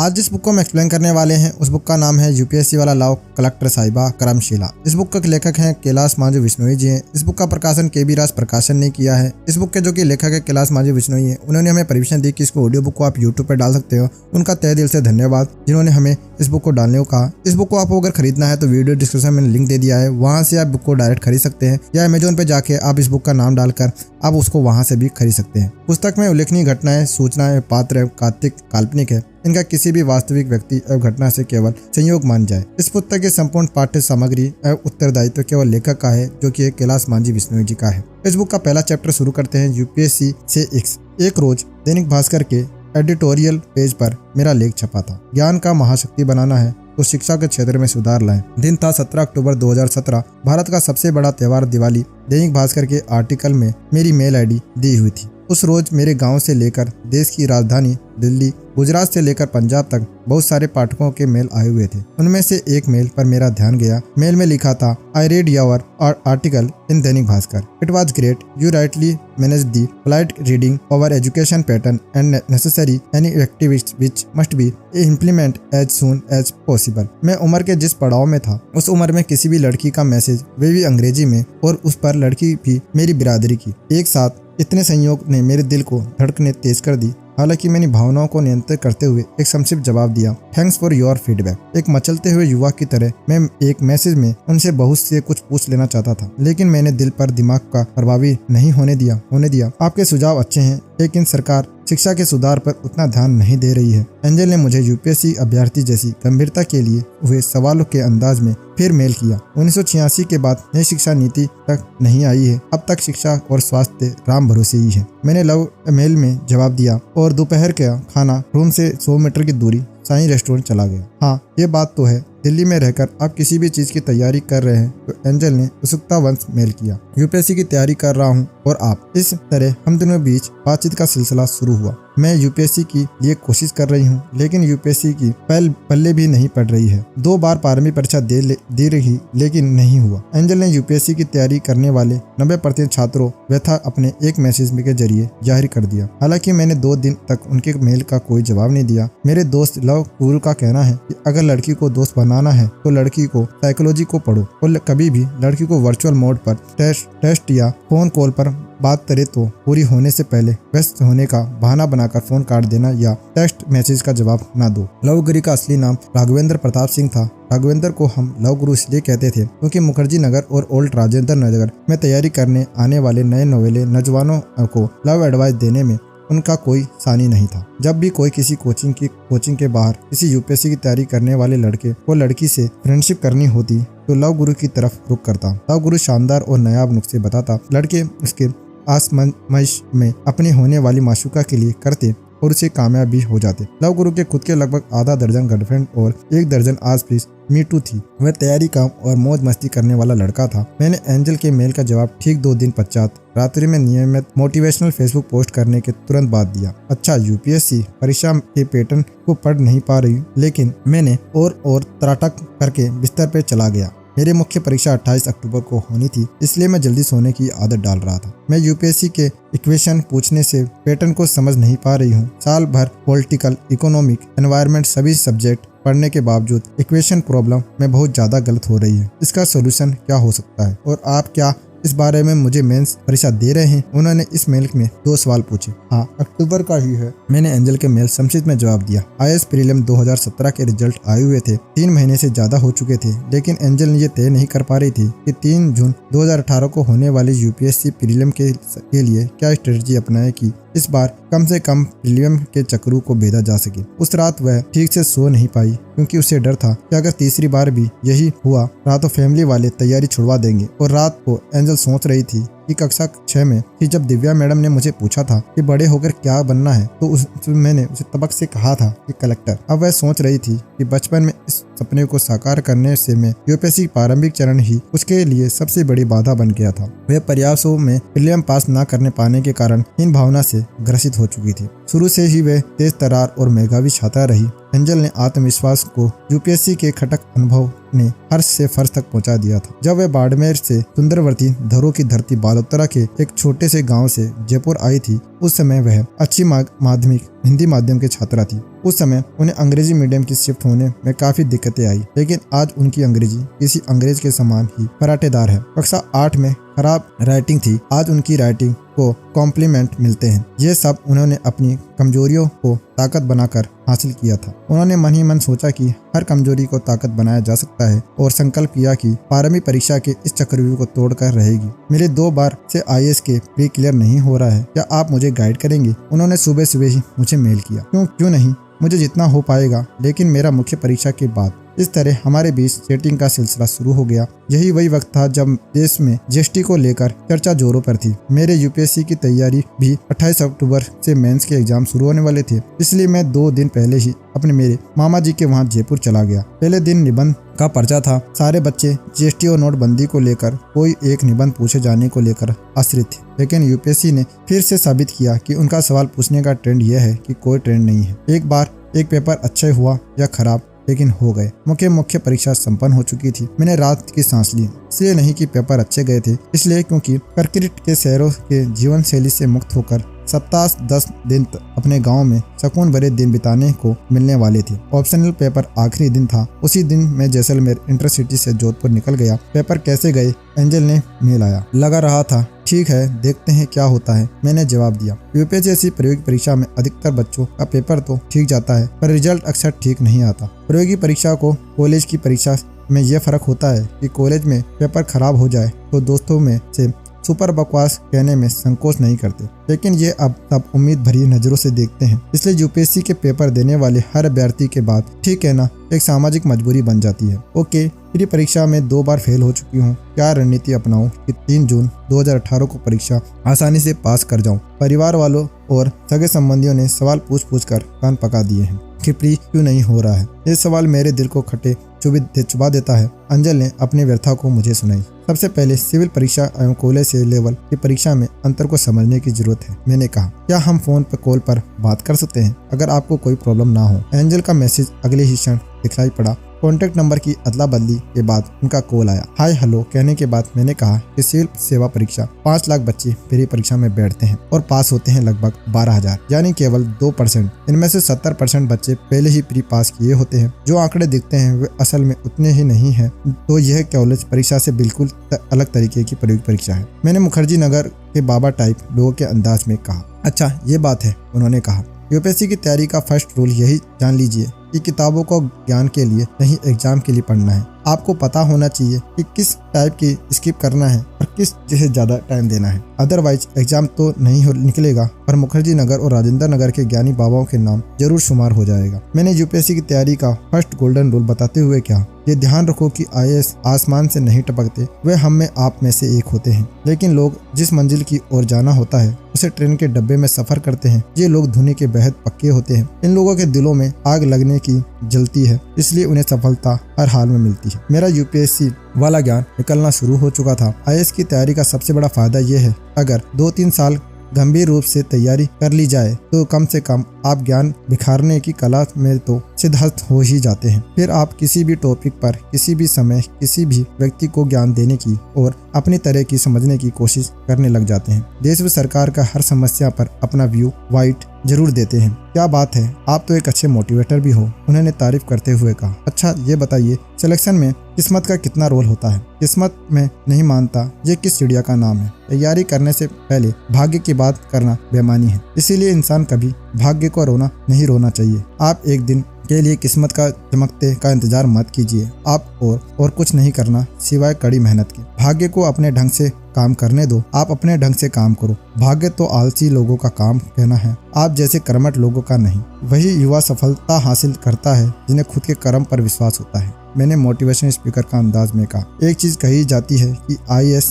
आज जिस बुक को हम एक्सप्लेन करने वाले हैं उस बुक का नाम है यूपीएससी वाला लॉ कलेक्टर साहिबा करमशिला। इस बुक के लेखक हैं कैलाश मांझू विश्नोई जी हैं। इस बुक का प्रकाशन केबी राज प्रकाशन ने किया है। इस बुक के जो कि लेखक है कैलाश मांझू विश्नोई है, उन्होंने हमें परमिशन दी कि इसको ऑडियो बुक को आप यूट्यूब पर डाल सकते हो। उनका तहे दिल से धन्यवाद जिन्होंने हमें इस बुक को डालने को कहा। इस बुक को आपको अगर खरीदना है तो वीडियो डिस्क्रिप्शन में लिंक दे दिया है, वहां से आप बुक को डायरेक्ट खरीद सकते हैं या अमेजोन पे जाके आप इस बुक का नाम डालकर आप उसको वहां से भी खरीद सकते हैं। पुस्तक में उल्लेखनीय घटनाएं, सूचनाएं, पात्र काल्पनिक है। इनका किसी भी वास्तविक व्यक्ति एवं घटना से केवल संयोग मान जाए। इस पुस्तक की संपूर्ण पाठ्य सामग्री एवं उत्तरदायित्व केवल लेखक का है, जो कि कैलाश मांझू विश्नोई जी का है। इस बुक का पहला चैप्टर शुरू करते हैं यूपीएससी से एक्स। एक रोज दैनिक भास्कर के एडिटोरियल पेज पर मेरा लेख छपा था, ज्ञान का महाशक्ति बनाना है तो शिक्षा के क्षेत्र में सुधार लाएं। दिन था 17 अक्टूबर 2017। भारत का सबसे बड़ा त्योहार दिवाली। दैनिक भास्कर के आर्टिकल में मेरी मेल आईडी दी हुई थी। उस रोज मेरे गांव से लेकर देश की राजधानी दिल्ली, गुजरात से लेकर पंजाब तक बहुत सारे पाठकों के मेल आए हुए थे। उनमें से एक मेल पर मेरा ध्यान गया। मेल में लिखा था, I read your article in Dainik Bhaskar. It was great. You rightly manage the flight reading over education pattern and necessary any activities which must be implement as soon as possible. मैं उम्र के जिस पड़ाव में था, उस उम्र में किसी भी लड़की का मैसेज, वे भी अंग्रेजी में, और उस पर लड़की भी मेरी बिरादरी की, एक साथ इतने संयोग ने मेरे दिल को धड़कने तेज कर दी। हालांकि मैंने भावनाओं को नियंत्रित करते हुए एक संक्षिप्त जवाब दिया, थैंक्स फॉर योर फीडबैक। एक मचलते हुए युवा की तरह मैं एक मैसेज में उनसे बहुत से कुछ पूछ लेना चाहता था, लेकिन मैंने दिल पर दिमाग का प्रभावी नहीं होने दिया। आपके सुझाव अच्छे हैं, लेकिन सरकार शिक्षा के सुधार पर उतना ध्यान नहीं दे रही है। एंजल ने मुझे यूपीएससी अभ्यर्थी जैसी गंभीरता के लिए हुए सवालों के अंदाज में फिर मेल किया। 1986 के बाद नई शिक्षा नीति तक नहीं आई है। अब तक शिक्षा और स्वास्थ्य राम भरोसे ही है। मैंने लव मेल में जवाब दिया और दोपहर का खाना रूम से 100 मीटर की दूरी साईं रेस्टोरेंट चला गया। हाँ, ये बात तो है, दिल्ली में रहकर आप किसी भी चीज की तैयारी कर रहे हैं तो एंजल ने उत्सुकतावश मेल किया। यूपीएससी की तैयारी कर रहा हूँ और आप। इस तरह हम दोनों बीच बातचीत का सिलसिला शुरू हुआ। मैं यूपीएससी की लिए कोशिश कर रही हूँ, लेकिन यूपीएससी की पल्ले भी नहीं पड़ रही है। 2 बार प्रारंभिक परीक्षा दे रही, लेकिन नहीं हुआ। एंजल ने यूपीएससी की तैयारी करने वाले 90% छात्रों व्यथा अपने एक मैसेज के जरिए जाहिर कर दिया। हालांकि मैंने 2 दिन तक उनके मेल का कोई जवाब नहीं दिया। मेरे दोस्त लव गुरु का कहना है कि अगर लड़की को दोस्त बनाना है तो लड़की को साइकोलॉजी को पढ़ो, और कभी भी लड़की को वर्चुअल मोड पर टेस्ट या फोन कॉल पर बात करे तो पूरी होने से पहले व्यस्त होने का बहाना बनाकर फोन काट देना या टेक्स्ट मैसेज का जवाब न दो। लवगिरी का असली नाम राघवेंद्र प्रताप सिंह था। राघवेंद्र को हम लव गुरु इसलिए कहते थे क्योंकि मुखर्जी नगर और ओल्ड राजेंद्र नगर में तैयारी करने आने वाले नए नवेले नौजवानों को लव एडवाइस देने में उनका कोई सानी नहीं था। जब भी कोई किसी कोचिंग के बाहर किसी यूपीएससी की तैयारी करने वाले लड़के को लड़की से फ्रेंडशिप करनी होती तो लव गुरु की तरफ रुख करता। लव गुरु शानदार और नायाब नुस्खे बताता। लड़के उसके आसमाइश में अपनी होने वाली माशूका के लिए करते और उसे कामयाब भी हो जाते। लव गुरु के खुद के लगभग आधा दर्जन गर्लफ्रेंड और 1 दर्जन आज भी मीटू थी। वह तैयारी, काम और मौज मस्ती करने वाला लड़का था। मैंने एंजल के मेल का जवाब ठीक 2 दिन पश्चात रात्रि में नियमित मोटिवेशनल फेसबुक पोस्ट करने के तुरंत बाद दिया। अच्छा, यूपीएससी परीक्षा के पैटर्न को पढ़ नहीं पा रही, लेकिन मैंने और त्राटक करके बिस्तर पे चला गया। मेरी मुख्य परीक्षा 28 अक्टूबर को होनी थी, इसलिए मैं जल्दी सोने की आदत डाल रहा था। मैं यूपीएससी के इक्वेशन पूछने से पैटर्न को समझ नहीं पा रही हूँ। साल भर पॉलिटिकल, इकोनॉमिक, एनवायरनमेंट सभी सब्जेक्ट पढ़ने के बावजूद इक्वेशन प्रॉब्लम में बहुत ज्यादा गलत हो रही है। इसका सोल्यूशन क्या हो सकता है और आप क्या इस बारे में मुझे मेंस परीक्षा दे रहे हैं? उन्होंने इस मेल में 2 सवाल पूछे। हाँ, अक्टूबर का ही है। मैंने एंजल के मेल संक्षिप्त में जवाब दिया। आईएएस प्रीलिम 2017 के रिजल्ट आए हुए थे। 3 महीने से ज्यादा हो चुके थे, लेकिन एंजल ने ये तय नहीं कर पा रही थी कि 3 जून 2018 को होने वाली यूपीएससी प्रीलिम के लिए क्या स्ट्रेटजी अपनाए कि इस बार कम से कम प्रीलिम के चक्रों को भेदा जा सके। उस रात वह ठीक से सो नहीं पाई क्योंकि उसे डर था कि अगर तीसरी बार भी यही हुआ रहा तो फैमिली वाले तैयारी छुड़वा देंगे। और रात को एंजल सोच रही थी कि कक्षा 6 में थी जब दिव्या मैडम ने मुझे पूछा था कि बड़े होकर क्या बनना है, तो मैंने उसे तबक से कहा था कि कलेक्टर। अब वह सोच रही थी कि बचपन में इस सपने को साकार करने से मैं यूपीएससी प्रारंभिक चरण ही उसके लिए सबसे बड़ी बाधा बन गया था। वह प्रयासों में प्रीलिम पास न करने पाने के कारण इन भावना से ग्रसित हो चुकी थी। शुरू से ही वह तेज तरार और मेधावी छात्रा रही। एंजल ने आत्मविश्वास को यूपीएससी के खटक अनुभव ने हर्ष से फर्श तक पहुंचा दिया था। जब वे बाड़मेर से सुंदरवर्ती धरों की धरती बालोतरा के एक छोटे से गांव से जयपुर आई थी, उस समय वह अच्छी माध्यमिक हिंदी माध्यम की छात्रा थी। उस समय उन्हें अंग्रेजी मीडियम की शिफ्ट होने में काफी दिक्कतें आई, लेकिन आज उनकी अंग्रेजी किसी अंग्रेज के समान ही फराटेदार है। कक्षा 8 में खराब राइटिंग थी, आज उनकी राइटिंग को कॉम्प्लीमेंट मिलते हैं। ये सब उन्होंने अपनी कमजोरियों को ताकत बनाकर हासिल किया था। उन्होंने मन ही मन सोचा कि हर कमजोरी को ताकत बनाया जा सकता है और संकल्प किया कि 12वीं परीक्षा के इस चक्रव्यूह को तोड़कर रहेगी। मेरे 2 बार से IAS के प्री क्लियर नहीं हो रहा है, क्या आप मुझे गाइड करेंगे? उन्होंने सुबह सुबह ही मुझे मेल किया। क्यों नहीं, मुझे जितना हो पाएगा, लेकिन मेरा मुख्य परीक्षा के बाद। इस तरह हमारे बीच चैटिंग का सिलसिला शुरू हो गया। यही वही वक्त था जब देश में GST को लेकर चर्चा जोरों पर थी। मेरे UPSC की तैयारी भी 28 अक्टूबर से मेंस के एग्जाम शुरू होने वाले थे, इसलिए मैं 2 दिन पहले ही अपने मेरे मामा जी के वहाँ जयपुर चला गया। पहले दिन निबंध का पर्चा था। सारे बच्चे GST और नोटबंदी को लेकर कोई एक निबंध पूछे जाने को लेकर आश्रित थे, लेकिन UPSC ने फिर से साबित किया कि उनका सवाल पूछने का ट्रेंड यह है कि कोई ट्रेंड नहीं है। एक बार एक पेपर अच्छा हुआ या खराब, लेकिन हो गए। मुख्य परीक्षा संपन्न हो चुकी थी। मैंने रात की सांस ली, इसलिए नहीं कि पेपर अच्छे गए थे, इसलिए क्योंकि कंक्रीट के शहरों के जीवन शैली से मुक्त होकर सप्ताह 10 दिन अपने गांव में सुकून भरे दिन बिताने को मिलने वाले थे। ऑप्शनल पेपर आखिरी दिन था। उसी दिन मैं जैसलमेर इंटरसिटी से जोधपुर निकल गया। पेपर कैसे गए? एंजल ने मेल आया। लगा रहा था ठीक है, देखते हैं क्या होता है, मैंने जवाब दिया। UPSC प्रायोगिक परीक्षा में अधिकतर बच्चों का पेपर तो ठीक जाता है, पर रिजल्ट अक्सर ठीक नहीं आता। प्रायोगिक परीक्षा को कॉलेज की परीक्षा में यह फर्क होता है कि कॉलेज में पेपर खराब हो जाए तो दोस्तों में से सुपर बकवास कहने में संकोच नहीं करते, लेकिन ये अब सब उम्मीद भरी नजरों से देखते हैं। इसलिए UPSC के पेपर देने वाले हर अभ्यर्थी के बाद ठीक कहना एक सामाजिक मजबूरी बन जाती है। ओके, मेरी परीक्षा में 2 बार फेल हो चुकी हूँ, क्या रणनीति अपनाऊं कि 3 जून 2018 को परीक्षा आसानी से पास कर जाऊं? परिवार वालों और सगे संबंधियों ने सवाल पूछ कर कान पका दिए हैं कि प्री क्यों नहीं हो रहा है। ये सवाल मेरे दिल को खट्टे चुबा देता है। अंजल ने अपनी व्यथा को मुझे सुनाई। सबसे पहले सिविल परीक्षा एवं कॉलेज से लेवल की परीक्षा में अंतर को समझने की जरूरत है। मैंने कहा, क्या हम फोन पर कॉल पर बात कर सकते हैं अगर आपको कोई प्रॉब्लम ना हो? एंजल का मैसेज अगले ही क्षण दिखाई पड़ा। कॉन्टैक्ट नंबर की अदला बदली के बाद उनका कॉल आया। हाय हेलो कहने के बाद मैंने कहा कि सिविल सेवा परीक्षा 5 लाख बच्चे प्री परीक्षा में बैठते हैं और पास होते हैं लगभग 12,000, यानी केवल 2%। इनमें से 70% बच्चे पहले ही प्री पास किए होते हैं। जो आंकड़े दिखते हैं वे असल में उतने ही नहीं है, तो यह कॉलेज परीक्षा से बिल्कुल अलग तरीके की प्रायोगिक परीक्षा है। मैंने मुखर्जी नगर के बाबा टाइप लोगों के अंदाज में कहा। अच्छा ये बात है, उन्होंने कहा। UPSC की तैयारी का फर्स्ट रूल यही जान लीजिए कि किताबों को ज्ञान के लिए नहीं एग्जाम के लिए पढ़ना है। आपको पता होना चाहिए कि किस टाइप की स्किप करना है और किस जिसे ज्यादा टाइम देना है, अदरवाइज एग्जाम तो नहीं निकलेगा, पर मुखर्जी नगर और राजेंद्र नगर के ज्ञानी बाबाओं के नाम जरूर शुमार हो जाएगा। मैंने UPSC की तैयारी का फर्स्ट गोल्डन रूल बताते हुए क्या, ये ध्यान रखो कि IAS आसमान से नहीं टपकते, वे हम में आप में से एक होते हैं। लेकिन लोग जिस मंजिल की ओर जाना होता है उसे ट्रेन के डब्बे में सफर करते हैं। ये लोग धुनी के बेहद पक्के होते हैं। इन लोगों के दिलों में आग लगने की जलती है, इसलिए उन्हें सफलता हर हाल में मिलती है। मेरा UPSC वाला ज्ञान निकलना शुरू हो चुका था। IAS की तैयारी का सबसे बड़ा फायदा यह है, अगर 2-3 साल गंभीर रूप से तैयारी कर ली जाए तो कम से कम आप ज्ञान बिखारने की कला में तो सिद्धहस्त हो ही जाते हैं। फिर आप किसी भी टॉपिक पर किसी भी समय किसी भी व्यक्ति को ज्ञान देने की और अपनी तरह की समझने की कोशिश करने लग जाते हैं। देश व सरकार का हर समस्या पर अपना व्यू वाइट जरूर देते हैं। क्या बात है, आप तो एक अच्छे मोटिवेटर भी हो, उन्होंने तारीफ करते हुए कहा। अच्छा ये बताइए, सिलेक्शन में किस्मत का कितना रोल होता है? किस्मत में नहीं मानता, ये किस चिड़िया का नाम है? तैयारी करने से पहले भाग्य की बात करना बेईमानी है, इसीलिए इंसान कभी भाग्य को नहीं रोना चाहिए। आप एक दिन के लिए किस्मत का चमकते का इंतजार मत कीजिए। आप और कुछ नहीं करना सिवाय कड़ी मेहनत के। भाग्य को अपने ढंग से काम करने दो, आप अपने ढंग से काम करो। भाग्य तो आलसी लोगों का काम कहना है, आप जैसे कर्मठ लोगों का नहीं। वही युवा सफलता हासिल करता है जिन्हें खुद के कर्म पर विश्वास होता है। मैंने मोटिवेशन स्पीकर का अंदाज में कहा। एक चीज कही जाती है कि IAS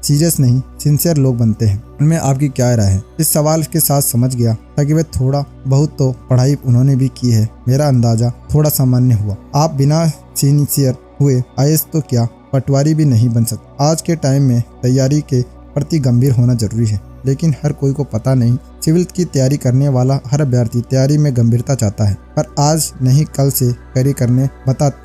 सीरियस नहीं सिंसियर लोग बनते हैं, उनमें आपकी क्या राय है? इस सवाल के साथ समझ गया ताकि वे थोड़ा बहुत तो पढ़ाई उन्होंने भी की है। मेरा अंदाजा थोड़ा सामान्य हुआ। आप बिना सिंसियर हुए IAS तो क्या पटवारी भी नहीं बन सकते। आज के टाइम में तैयारी के प्रति गंभीर होना जरूरी है, लेकिन हर कोई को पता नहीं सिविल की तैयारी करने वाला हर अभ्यर्थी तैयारी में गंभीरता चाहता है, पर आज नहीं कल से तैयारी करने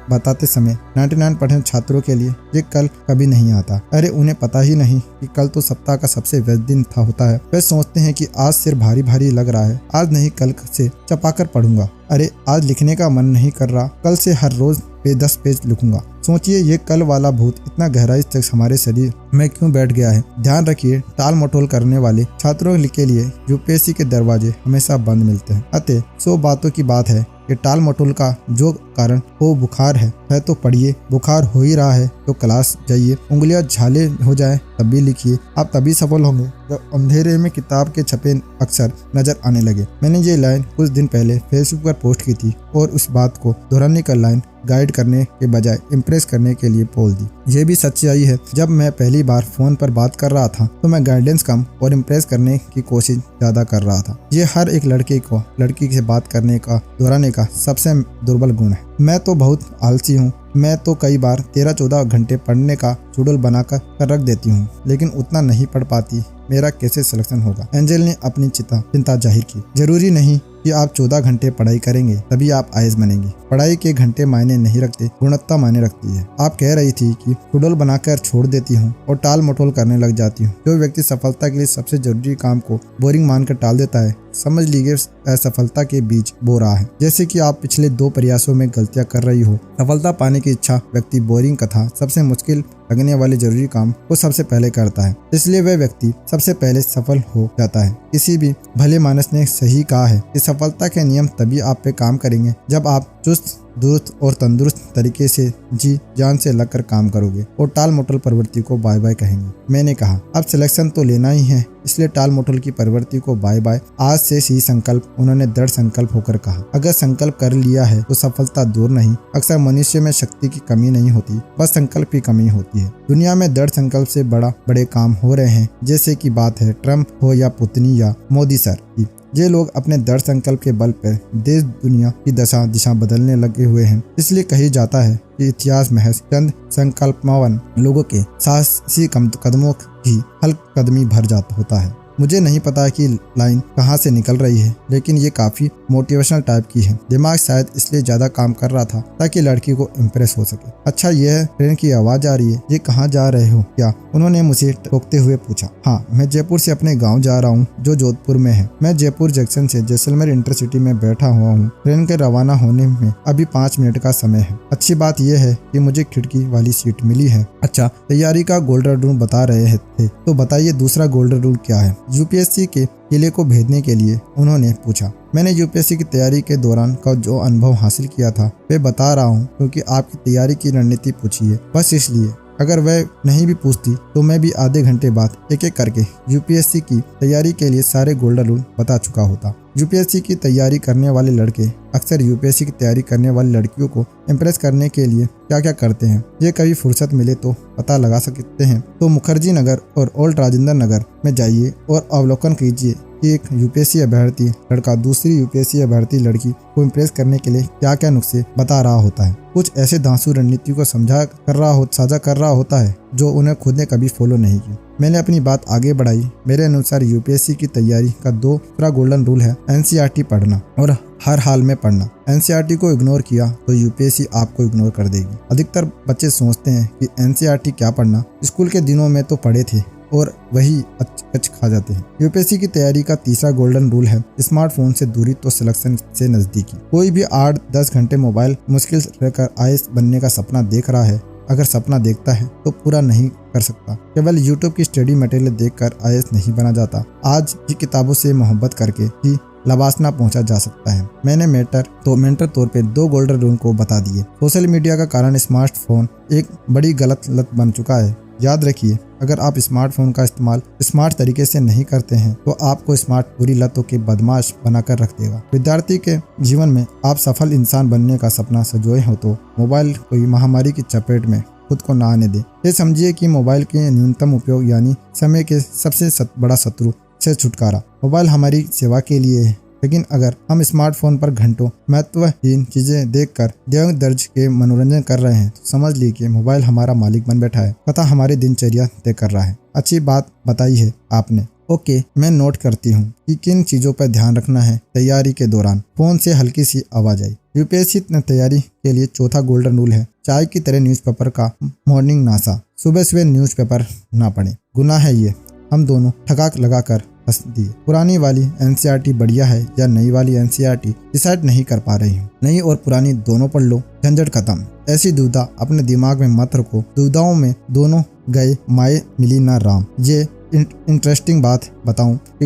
बताते समय 99% छात्रों के लिए ये कल कभी नहीं आता। अरे उन्हें पता ही नहीं कि कल तो सप्ताह का सबसे व्यस्त दिन होता है। वे सोचते हैं कि आज सिर भारी भारी लग रहा है, आज नहीं कल से चपाकर पढ़ूंगा। अरे आज लिखने का मन नहीं कर रहा, कल से हर रोज 10 पेज लिखूंगा। सोचिए ये कल वाला भूत इतना गहराई तक हमारे शरीर में क्यों बैठ गया है। ध्यान रखिए, टाल मटोल करने वाले छात्रों के लिए यूपीएससी के दरवाजे हमेशा बंद मिलते हैं। अतः 100 बातों की बात है कि टाल मटोल का जो कारण वो बुखार है तो पढ़िए, बुखार हो ही रहा है तो क्लास जाइए, उंगलियां झाले हो जाए तब भी लिखिए। आप तभी सफल होंगे जब अंधेरे में किताब के छपे अक्षर नजर आने लगे। मैंने ये लाइन कुछ दिन पहले फेसबुक पर पोस्ट की थी और उस बात को दोहराने का लाइन गाइड करने के बजाय इम्प्रेस करने के लिए बोल दी। ये भी सच्चाई है, जब मैं पहली बार फोन पर बात कर रहा था तो मैं गाइडेंस कम और इम्प्रेस करने की कोशिश ज्यादा कर रहा था। ये हर एक लड़की से बात करने का दोहराने का सबसे दुर्बल गुण है। मैं तो बहुत आलसी हूँ, मैं तो कई बार 13-14 घंटे पढ़ने का शेड्यूल बनाकर रख देती हूँ, लेकिन उतना नहीं पढ़ पाती। मेरा कैसे सिलेक्शन होगा? एंजल ने अपनी चिंता जाहिर की। जरूरी नहीं कि आप 14 घंटे पढ़ाई करेंगे तभी आप आईएएस बनेंगे। पढ़ाई के घंटे मायने नहीं रखते, गुणवत्ता मायने रखती है। आप कह रही थी कि शेड्यूल बनाकर छोड़ देती हूँ और टाल मटोल करने लग जाती हूँ। जो व्यक्ति सफलता के लिए सबसे जरूरी काम को बोरिंग मानकर टाल देता है, समझ लीजिए असफलता के बीज बो रहा है। जैसे कि आप पिछले 2 प्रयासों में गलतियां कर रही हो। सफलता पाने की इच्छा व्यक्ति बोरिंग कथा सबसे मुश्किल लगने वाले जरूरी काम को सबसे पहले करता है, इसलिए वह व्यक्ति सबसे पहले सफल हो जाता है। किसी भी भले मानस ने सही कहा है कि सफलता के नियम तभी आप पे काम करेंगे जब आप चुस्त दुरुस्त और तंदुरुस्त तरीके से जी जान से लगकर काम करोगे और टाल मटोल प्रवृत्ति को बाय बाय कहेंगे। मैंने कहा अब सिलेक्शन तो लेना ही है, इसलिए टाल मटोल की प्रवृत्ति को बाय बाय। आज से ही संकल्प, उन्होंने दृढ़ संकल्प होकर कहा। अगर संकल्प कर लिया है तो सफलता दूर नहीं। अक्सर मनुष्य में शक्ति की कमी नहीं होती, बस संकल्प की कमी होती है। दुनिया में दृढ़ संकल्प से बड़े काम हो रहे हैं, जैसे की बात है ट्रम्प हो या पुतिन या मोदी सर की। ये लोग अपने दृढ़ संकल्प के बल पर देश दुनिया की दिशा बदलने लगे हुए हैं। इसलिए कही जाता है कि इतिहास महज चंद संकल्पवान लोगों के साहसी कदमों की हल्कदमी भर जाता होता है। मुझे नहीं पता कि लाइन कहाँ से निकल रही है, लेकिन ये काफी मोटिवेशनल टाइप की है। दिमाग शायद इसलिए ज्यादा काम कर रहा था ताकि लड़की को इम्प्रेस हो सके। अच्छा, यह ट्रेन की आवाज आ रही है, ये कहाँ जा रहे हो क्या? उन्होंने मुझे टोकते हुए पूछा। हाँ, मैं जयपुर से अपने गाँव जा रहा हूँ जो जोधपुर में है। मैं जयपुर जंक्शन से जैसलमेर इंटरसिटी में बैठा हुआ हूँ। ट्रेन के रवाना होने में अभी 5 मिनट का समय है। अच्छी बात यह है कि मुझे खिड़की वाली सीट मिली है। अच्छा, तैयारी का गोल्डन रूल बता रहे थे, तो बताइए दूसरा गोल्डन रूल क्या है? यूपीएससी के किले को भेजने के लिए उन्होंने पूछा। मैंने यूपीएससी की तैयारी के दौरान का जो अनुभव हासिल किया था वे बता रहा हूँ, क्योंकि आपकी तैयारी की रणनीति पूछी है, बस इसलिए। अगर वह नहीं भी पूछती तो मैं भी आधे घंटे बाद एक एक करके यूपीएससी की तैयारी के लिए सारे गोल्डन रूल बता चुका होता। यूपीएससी की तैयारी करने वाले लड़के अक्सर यूपीएससी की तैयारी करने वाली लड़कियों को इम्प्रेस करने के लिए क्या क्या करते हैं, ये कभी फुर्सत मिले तो पता लगा सकते हैं। तो मुखर्जी नगर और ओल्ड राजेंद्र नगर में जाइए और अवलोकन कीजिए कि एक यूपीएससी अभ्यर्थी लड़का दूसरी यूपीएससी अभ्यर्थी लड़की को इम्प्रेस करने के लिए क्या क्या नुस्खे बता रहा होता है। कुछ ऐसे धांसू रणनीति को साझा कर रहा होता है जो उन्हें खुद ने कभी फॉलो नहीं की। मैंने अपनी बात आगे बढ़ाई। मेरे अनुसार यूपीएससी की तैयारी का दूसरा गोल्डन रूल है एनसीईआरटी पढ़ना और हर हाल में पढ़ना। एनसीईआरटी को इग्नोर किया तो यूपीएससी आपको इग्नोर कर देगी। अधिकतर बच्चे सोचते हैं कि एनसीईआरटी क्या पढ़ना, स्कूल के दिनों में तो पढ़े थे और वही अच खा जाते हैं। यूपीएससी की तैयारी का तीसरा गोल्डन रूल है स्मार्टफोन से दूरी तो सिलेक्शन से नजदीकी। कोई भी 8-10 घंटे मोबाइल मुश्किल रहकर आईएएस बनने का सपना देख रहा है। अगर सपना देखता है तो पूरा नहीं कर सकता। केवल यूट्यूब की स्टडी मटेरियल देखकर आईएएस नहीं बना जाता। आज की किताबों से मोहब्बत करके ही लबासना पहुंचा जा सकता है। मैंने मेंटर तौर पे 2 गोल्डन रूल को बता दिए। सोशल मीडिया का कारण स्मार्टफोन एक बड़ी गलत लत बन चुका है। याद रखिए, अगर आप स्मार्टफोन का इस्तेमाल स्मार्ट तरीके से नहीं करते हैं तो आपको स्मार्ट बुरी लतों के बदमाश बनाकर रख देगा। विद्यार्थी के जीवन में आप सफल इंसान बनने का सपना सजोए हो तो मोबाइल कोई महामारी की चपेट में खुद को ना आने दे। ये समझिए कि मोबाइल के न्यूनतम उपयोग यानी समय के सबसे बड़ा शत्रु से छुटकारा। मोबाइल हमारी सेवा के लिए है, लेकिन अगर हम स्मार्टफोन पर घंटों महत्वहीन चीजें देखकर देव दर्ज के मनोरंजन कर रहे हैं तो समझ लीजिए मोबाइल हमारा मालिक बन बैठा है, पता हमारी दिनचर्या तय कर रहा है। अच्छी बात बताई है आपने ओके, मैं नोट करती हूँ कि किन चीजों पर ध्यान रखना है तैयारी के दौरान। फोन से हल्की सी आवाज आई। यूपीएससी तैयारी के लिए चौथा गोल्डन रूल है, चाय की तरह न्यूज़पेपर का मॉर्निंग नाश्ता। सुबह सुबह न्यूज़पेपर ना पढ़ें, गुनाह है ये। हम दोनों ठकाक लगाकर हंस दिए। पुरानी वाली एनसीईआरटी बढ़िया है या नई वाली एनसीईआरटी, डिसाइड नहीं कर पा रही हूँ। नई और पुरानी दोनों पढ़ लो, झंझट खत्म। ऐसी दुविधा अपने दिमाग में मत रखो, दुविधाओं में दोनों गए माए मिली ना राम। ये इंटरेस्टिंग बात बताऊं कि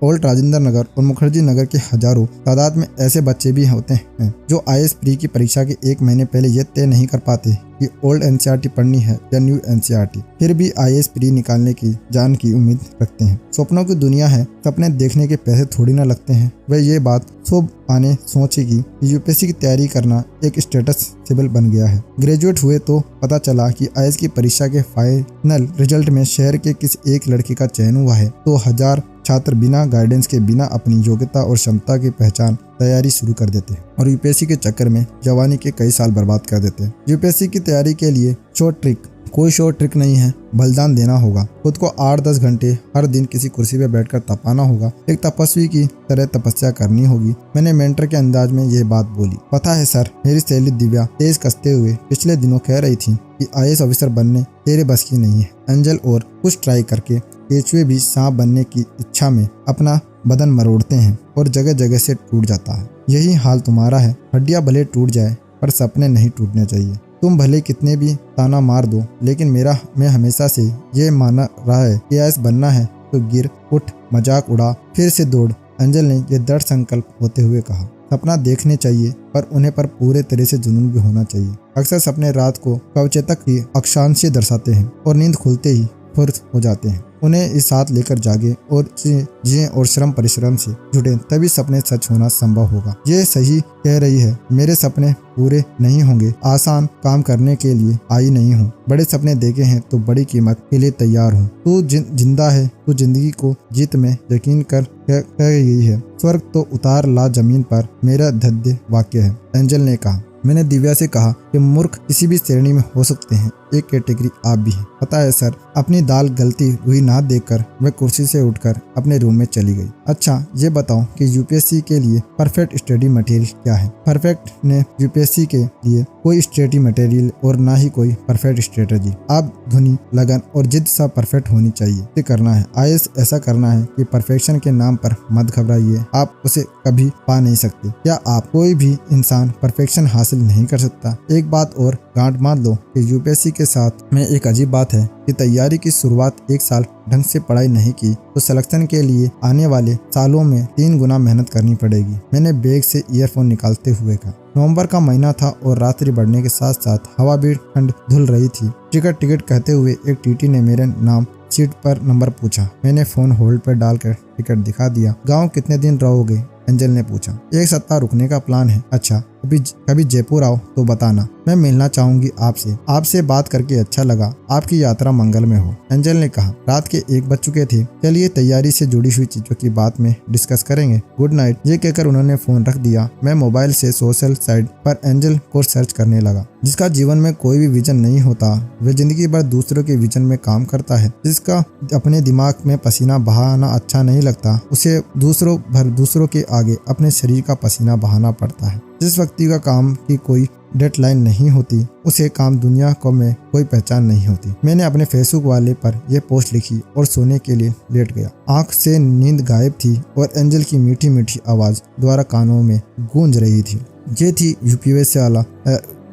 ओल्ड राजेंद्र नगर और मुखर्जी नगर के हजारों तादाद में ऐसे बच्चे भी होते हैं जो आईएएस प्री की परीक्षा के 1 महीने पहले ये तय नहीं कर पाते कि ओल्ड एनसीईआरटी पढ़नी है या न्यू एनसीईआरटी, फिर भी आईएएस प्री निकालने की जान की उम्मीद रखते हैं। सपनों की दुनिया है, सपने देखने के पैसे थोड़ी ना लगते हैं। वह ये बात खूब आने सोचेगी कि यूपीएससी की तैयारी करना एक स्टेटस सिंबल बन गया है। ग्रेजुएट हुए तो पता चला कि आईएएस की परीक्षा के फाइनल रिजल्ट में शहर के किसी एक लड़के का चयन हुआ है, तो 1000 छात्र बिना गाइडेंस के, बिना अपनी योग्यता और क्षमता की पहचान तैयारी शुरू कर देते हैं और यूपीएससी के चक्कर में जवानी के कई साल बर्बाद कर देते हैं। यूपीएससी की तैयारी के लिए शॉर्ट ट्रिक, कोई शॉर्ट ट्रिक नहीं है, बलिदान देना होगा। खुद को 8-10 घंटे हर दिन किसी कुर्सी पे बैठकर तपाना होगा, एक तपस्वी की तरह तपस्या करनी होगी। मैंने मेंटर के अंदाज में यह बात बोली। पता है सर, मेरी सहेली दिव्या तेज कसते हुए पिछले दिनों कह रही थी कि आईएएस ऑफिसर बनने तेरे बस की नहीं है। एंजल और कुछ ट्राई करके केचुए भी सांप बनने की इच्छा में अपना बदन मरोड़ते हैं और जगह जगह से टूट जाता है। यही हाल तुम्हारा है। हड्डियां भले टूट जाए पर सपने नहीं टूटने चाहिए। तुम भले कितने भी ताना मार दो, लेकिन मैं हमेशा से ये माना रहा है कि आईएएस बनना है तो गिर उठ, मजाक उड़ा, फिर से दौड़। एंजल ने यह दृढ़ संकल्प होते हुए कहा। सपना देखने चाहिए पर उन्हें पर पूरे तरह से जुनून भी होना चाहिए। अक्सर सपने रात को कवचेतक की अक्षांश दर्शाते हैं और नींद खुलते ही फुर्त हो जाते हैं। उन्हें इस साथ लेकर जागे और जिए और श्रम परिश्रम से जुटे, तभी सपने सच होना संभव होगा। ये सही कह रही है। मेरे सपने पूरे नहीं होंगे, आसान काम करने के लिए आई नहीं हूँ। बड़े सपने देखे हैं तो बड़ी कीमत के लिए तैयार हूँ। तू जिंदा है, तू जिंदगी को जीत में यकीन कर कह गई है। स्वर्ग तो उतार ला जमीन पर, मेरा धद्य वाक्य है, एंजल ने कहा। मैंने दिव्या से कहा कि मूर्ख किसी भी श्रेणी में हो सकते हैं, एक कैटेगरी आप भी हैं। पता है सर, अपनी दाल गलती हुई ना देखकर वह कुर्सी से उठकर अपने रूम में चली गई। अच्छा ये बताओ कि यूपीएससी के लिए परफेक्ट स्टडी मटेरियल क्या है? परफेक्ट ने यूपीएससी के लिए कोई स्टडी मटेरियल और ना ही कोई परफेक्ट स्ट्रेटजी। आप धुनी, लगन और जिद सब परफेक्ट होनी चाहिए। ये करना है आईएएस ऐसा करना है कि परफेक्शन के नाम पर मत घबराइए, आप उसे कभी पा नहीं सकते। क्या आप कोई भी इंसान परफेक्शन हासिल नहीं कर सकता? एक बात और गांठ मान लो कि यूपीएससी के साथ में एक अजीब बात है कि तैयारी की शुरुआत 1 साल ढंग से पढ़ाई नहीं की तो सिलेक्शन के लिए आने वाले सालों में 3 गुना मेहनत करनी पड़ेगी। मैंने बैग से ईयरफोन निकालते हुए कहा। नवंबर का महीना था और रात्रि बढ़ने के साथ साथ हवा भी ठंड धुल रही थी। टिकट कहते हुए एक टीटी ने मेरे नाम सीट पर नंबर पूछा। मैंने फोन होल्ड पर डालकर टिकट दिखा दिया। गांव कितने दिन रहोगे? एंजल ने पूछा। 1 सप्ताह रुकने का प्लान है। अच्छा, कभी जयपुर आओ तो बताना, मैं मिलना चाहूंगी आपसे। आपसे बात करके अच्छा लगा, आपकी यात्रा मंगलमय हो, एंजल ने कहा। रात के 1 बज चुके थे। चलिए तैयारी से जुड़ी हुई चीजों की बात में डिस्कस करेंगे। Good night. ये कहकर उन्होंने फोन रख दिया। मैं मोबाइल से सोशल साइट पर एंजल को सर्च करने लगा। जिसका जीवन में कोई भी विजन नहीं होता, वह जिंदगी भर दूसरों के विजन में काम करता है। जिसका अपने दिमाग में पसीना बहाना अच्छा नहीं लगता, उसे दूसरों के आगे अपने शरीर का पसीना बहाना पड़ता है। जिस व्यक्ति का काम की कोई डेडलाइन नहीं होती, उसे काम दुनिया को में कोई पहचान नहीं होती। मैंने अपने फेसबुक वाले पर यह पोस्ट लिखी और सोने के लिए लेट गया। आंख से नींद गायब थी और एंजल की मीठी मीठी आवाज द्वारा कानों में गूंज रही थी। ये थी यूपीएससी वाला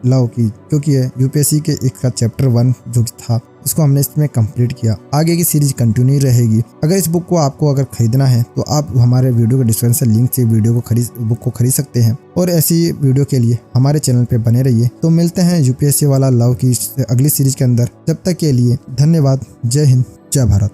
लव की, क्योंकि यूपीएससी के इसका चैप्टर 1 जो था इसको हमने इसमें कंप्लीट किया। आगे की सीरीज कंटिन्यू रहेगी। अगर इस बुक को आपको अगर है तो आप हमारे वीडियो के डिस्क्रिप्शन लिंक से बुक को खरीद सकते हैं। और ऐसी वीडियो के लिए हमारे चैनल पे बने रहिए। तो मिलते हैं यूपीएससी वाला लव की अगली सीरीज के अंदर। जब तक के लिए धन्यवाद। जय हिंद, जय भारत।